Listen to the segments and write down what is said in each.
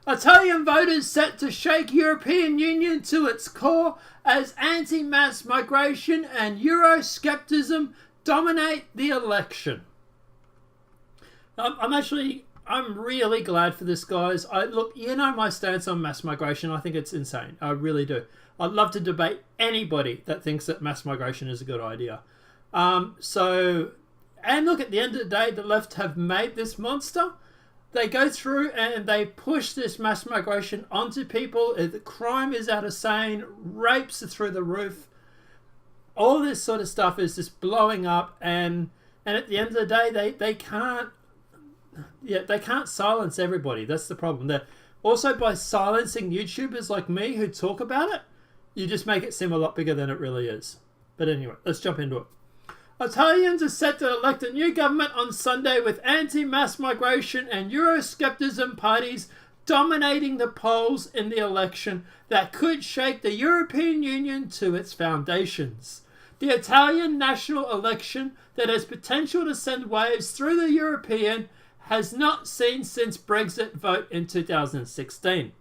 Italian voters set to shake European Union to its core as anti-mass migration and Euroscepticism dominate the election. I'm really glad for this, guys. Look, you know my stance on mass migration. I think it's insane. I really do. I'd love to debate anybody that thinks that mass migration is a good idea. And look, at the end of the day, the left have made this monster. They go through and they push this mass migration onto people. The crime is out of sane. Rapes are through the roof. All this sort of stuff is just blowing up. And at the end of the day, they can't silence everybody. That's the problem. Also, by silencing YouTubers like me who talk about it, you just make it seem a lot bigger than it really is. But anyway, let's jump into it. Italians are set to elect a new government on Sunday with anti-mass migration and Euroscepticism parties dominating the polls in the election that could shake the European Union to its foundations. The Italian national election that has potential to send waves through the European has not seen since Brexit vote in 2016.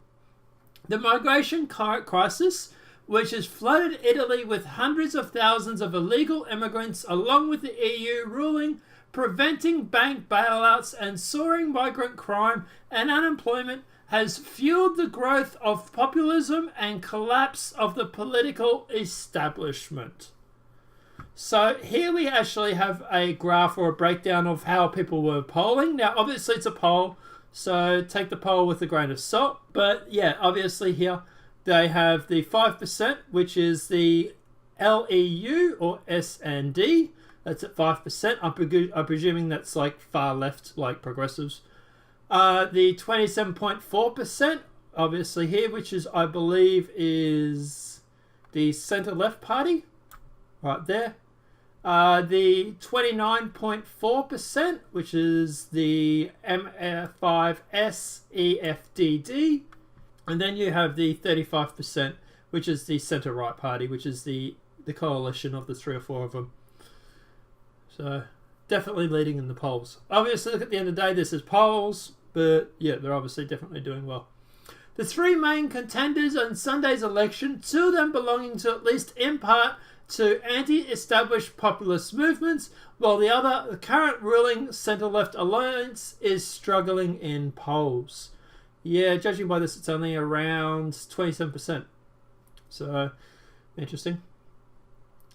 The migration crisis, which has flooded Italy with hundreds of thousands of illegal immigrants, along with the EU ruling preventing bank bailouts and soaring migrant crime and unemployment, has fueled the growth of populism and collapse of the political establishment. So here we actually have a graph or a breakdown of how people were polling. Now, obviously it's a poll, so take the poll with a grain of salt. But yeah, obviously here they have the 5%, which is the LEU or S&D. That's at 5%. I'm presuming that's like far left, like progressives. The 27.4%, obviously here, which is, I believe, is the centre-left party. Right there. The 29.4%, which is the M5S EFDD. And then you have the 35%, which is the centre-right party, which is the coalition of the three or four of them. So, definitely leading in the polls. Obviously, look, at the end of the day, this is polls, but yeah, they're obviously definitely doing well. The three main contenders on Sunday's election, two of them belonging to, at least in part, to anti-established populist movements, while the current ruling centre-left alliance is struggling in polls. Yeah, judging by this, it's only around 27%. So, interesting.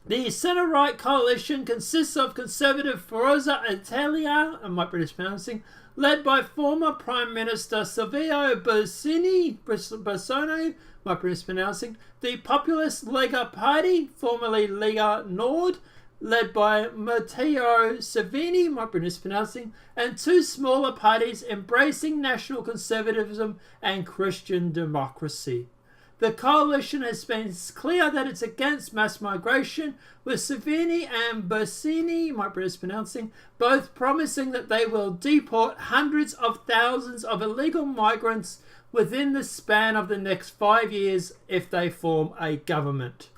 The centre-right coalition consists of conservative Forza Italia, I might be mispronouncing, led by former Prime Minister Silvio Berlusconi, might be mispronouncing, the populist Lega Party, formerly Lega Nord, led by Matteo Salvini, might be mispronouncing, and two smaller parties embracing national conservatism and Christian democracy. The coalition has been clear that it's against mass migration, with Salvini and Bersini, might be mispronouncing, both promising that they will deport hundreds of thousands of illegal migrants within the span of the next 5 years if they form a government.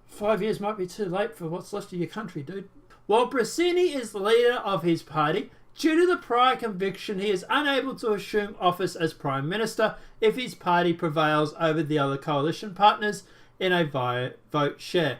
5 years might be too late for what's left of your country, dude. While Bersini is the leader of his party, due to the prior conviction, he is unable to assume office as Prime Minister if his party prevails over the other coalition partners in a vote share.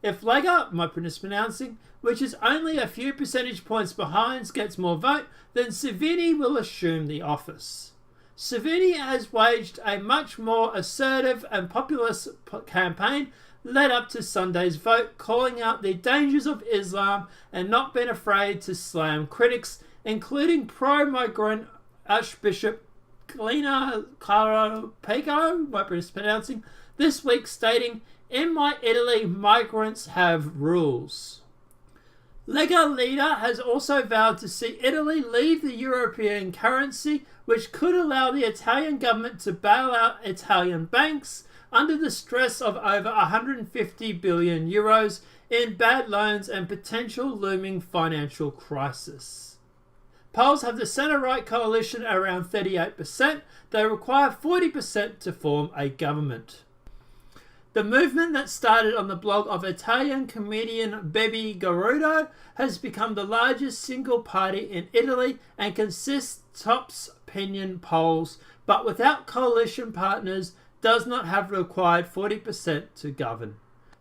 If Lega, might be mispronouncing, which is only a few percentage points behind, gets more vote, then Salvini will assume the office. Salvini has waged a much more assertive and populist campaign led up to Sunday's vote, calling out the dangers of Islam and not being afraid to slam critics, including pro-migrant Archbishop Glina Carapeco, might be mispronouncing, this week stating, "In my Italy, migrants have rules." Lega leader has also vowed to see Italy leave the European currency, which could allow the Italian government to bail out Italian banks under the stress of over 150 billion euros in bad loans and potential looming financial crisis. Polls have the centre-right coalition at around 38%. They require 40% to form a government. The movement that started on the blog of Italian comedian Beppe Grillo has become the largest single party in Italy and consists tops opinion polls, but without coalition partners does not have the required 40% to govern.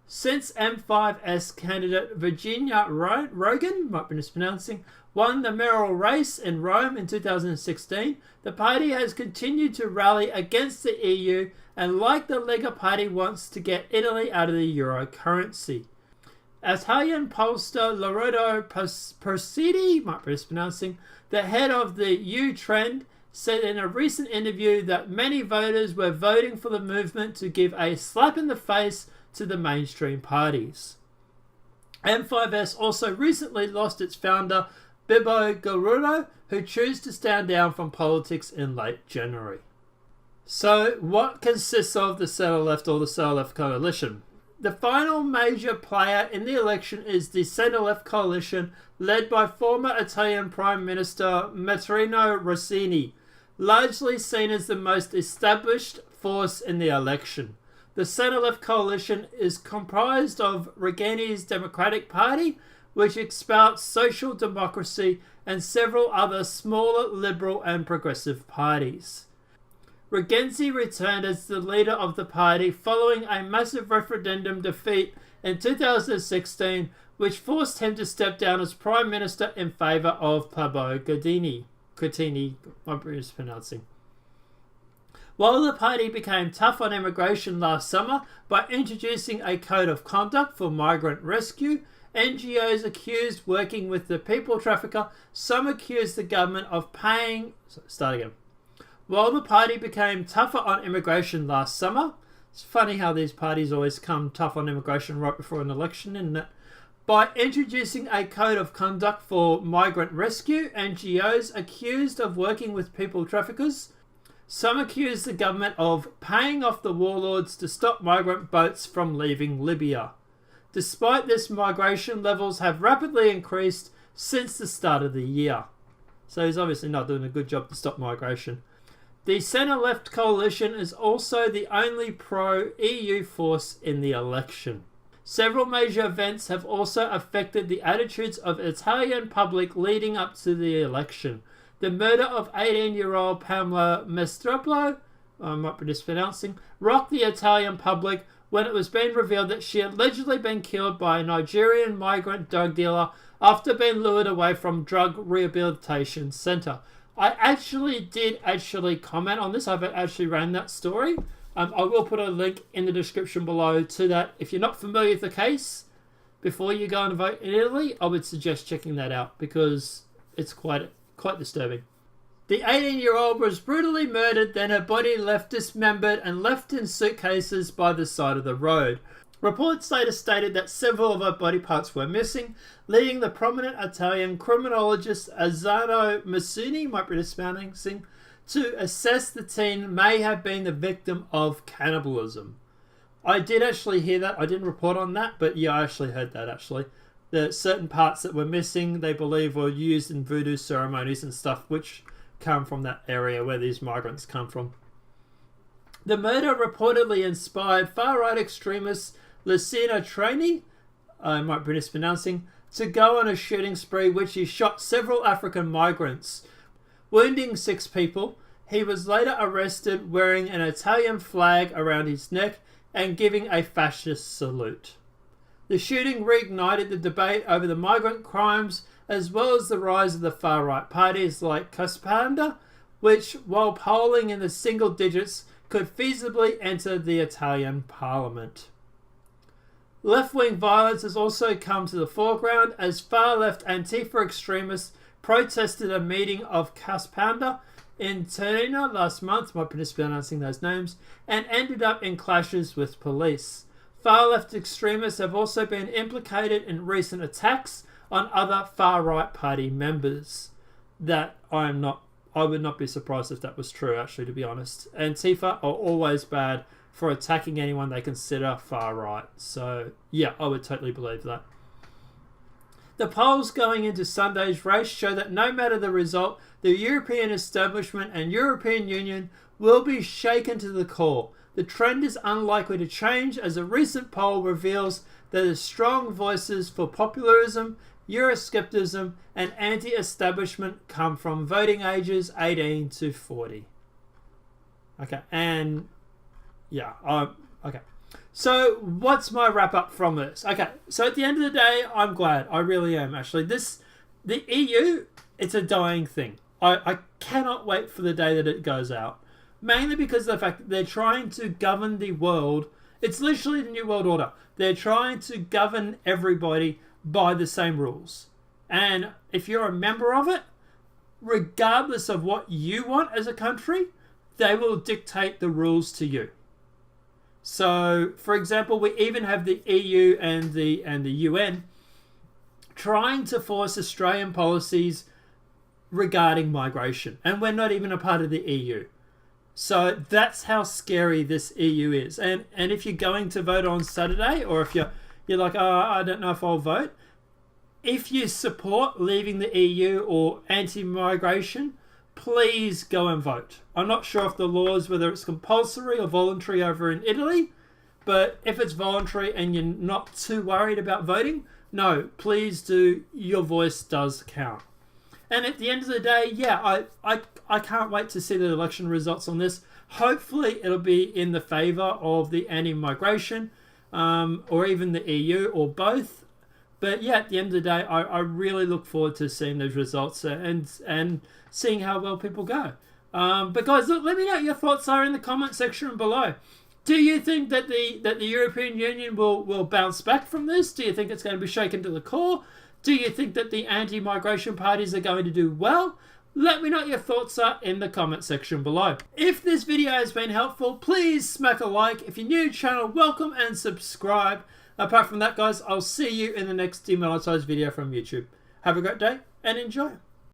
Since M5S candidate Virginia Rogan, might be mispronouncing, won the mayoral race in Rome in 2016, the party has continued to rally against the EU and, like the Lega Party, wants to get Italy out of the euro currency. Italian pollster Loreto Persidi, might be mispronouncing, the head of the U-Trend, said in a recent interview that many voters were voting for the movement to give a slap in the face to the mainstream parties. M5S also recently lost its founder, Beppe Grillo, who chose to stand down from politics in late January. So, what consists of the centre-left or the centre-left coalition? The final major player in the election is the centre-left coalition led by former Italian Prime Minister Matteo Rossini, largely seen as the most established force in the election. The centre-left coalition is comprised of Regeni's Democratic Party, which espouts social democracy, and several other smaller liberal and progressive parties. Renzi returned as the leader of the party following a massive referendum defeat in 2016, which forced him to step down as Prime Minister in favour of Paolo Gardini. I'm mispronouncing. While the party became tough on immigration last summer by introducing a code of conduct for migrant rescue, NGOs accused working with the people trafficker, some accused the government of paying... While the party became tougher on immigration last summer, it's funny how these parties always come tough on immigration right before an election, isn't it? By introducing a code of conduct for migrant rescue, NGOs accused of working with people traffickers, some accused the government of paying off the warlords to stop migrant boats from leaving Libya. Despite this, migration levels have rapidly increased since the start of the year. So he's obviously not doing a good job to stop migration. The centre-left coalition is also the only pro-EU force in the election. Several major events have also affected the attitudes of Italian public leading up to the election. The murder of 18-year-old Pamela Mestropolo, I might be mispronouncing, rocked the Italian public when it was being revealed that she had allegedly been killed by a Nigerian migrant drug dealer after being lured away from drug rehabilitation centre. I did comment on this. I've actually ran that story. I will put a link in the description below to that. If you're not familiar with the case, before you go and vote in Italy, I would suggest checking that out because it's quite disturbing. The 18-year-old was brutally murdered, then her body left dismembered and left in suitcases by the side of the road. Reports later stated that several of her body parts were missing, leading the prominent Italian criminologist Azzano Massini, might be mispronouncing, to assess the teen may have been the victim of cannibalism. I did actually hear that. I didn't report on that, but yeah, I actually heard that actually. The certain parts that were missing, they believe were used in voodoo ceremonies and stuff, which come from that area where these migrants come from. The murder reportedly inspired far-right extremists Luciano Traini, I might be mispronouncing, to go on a shooting spree which he shot several African migrants, wounding 6 people. He was later arrested wearing an Italian flag around his neck and giving a fascist salute. The shooting reignited the debate over the migrant crimes as well as the rise of the far-right parties like Caspanda, which, while polling in the single digits, could feasibly enter the Italian parliament. Left-wing violence has also come to the foreground as far-left Antifa extremists protested a meeting of Caspanda in Torino last month, might be mispronouncing those names, and ended up in clashes with police. Far-left extremists have also been implicated in recent attacks on other far-right party members. That I would not be surprised if that was true, actually, to be honest. Antifa are always bad for attacking anyone they consider far-right. So, yeah, I would totally believe that. The polls going into Sunday's race show that no matter the result, the European establishment and European Union will be shaken to the core. the trend is unlikely to change as a recent poll reveals that the strong voices for popularism, Euroscepticism, and anti-establishment come from voting ages 18 to 40. Okay, and yeah, okay. So what's my wrap up from this? Okay, so at the end of the day, I'm glad. I really am, actually. The EU, it's a dying thing. I cannot wait for the day that it goes out. Mainly because of the fact that they're trying to govern the world. It's literally the New World Order. They're trying to govern everybody by the same rules. And if you're a member of it, regardless of what you want as a country, they will dictate the rules to you. So, for example, we even have the EU and the UN trying to force Australian policies regarding migration. And we're not even a part of the EU. So that's how scary this EU is. And if you're going to vote on Saturday, or if you're like, oh, I don't know if I'll vote, if you support leaving the EU or anti-migration, please go and vote. I'm not sure if the laws, whether it's compulsory or voluntary over in Italy, but if it's voluntary and you're not too worried about voting, no, please do. Your voice does count. And at the end of the day, yeah, I can't wait to see the election results on this. Hopefully it'll be in the favour of the anti-migration or even the EU or both. But yeah, at the end of the day, I really look forward to seeing those results and seeing how well people go. But guys, look, let me know what your thoughts are in the comment section below. Do you think that the European Union will bounce back from this? Do you think it's going to be shaken to the core? Do you think that the anti-migration parties are going to do well? Let me know what your thoughts are in the comment section below. If this video has been helpful, please smack a like. If you're new to the channel, welcome and subscribe. Apart from that, guys, I'll see you in the next demonetized video from YouTube. Have a great day and enjoy.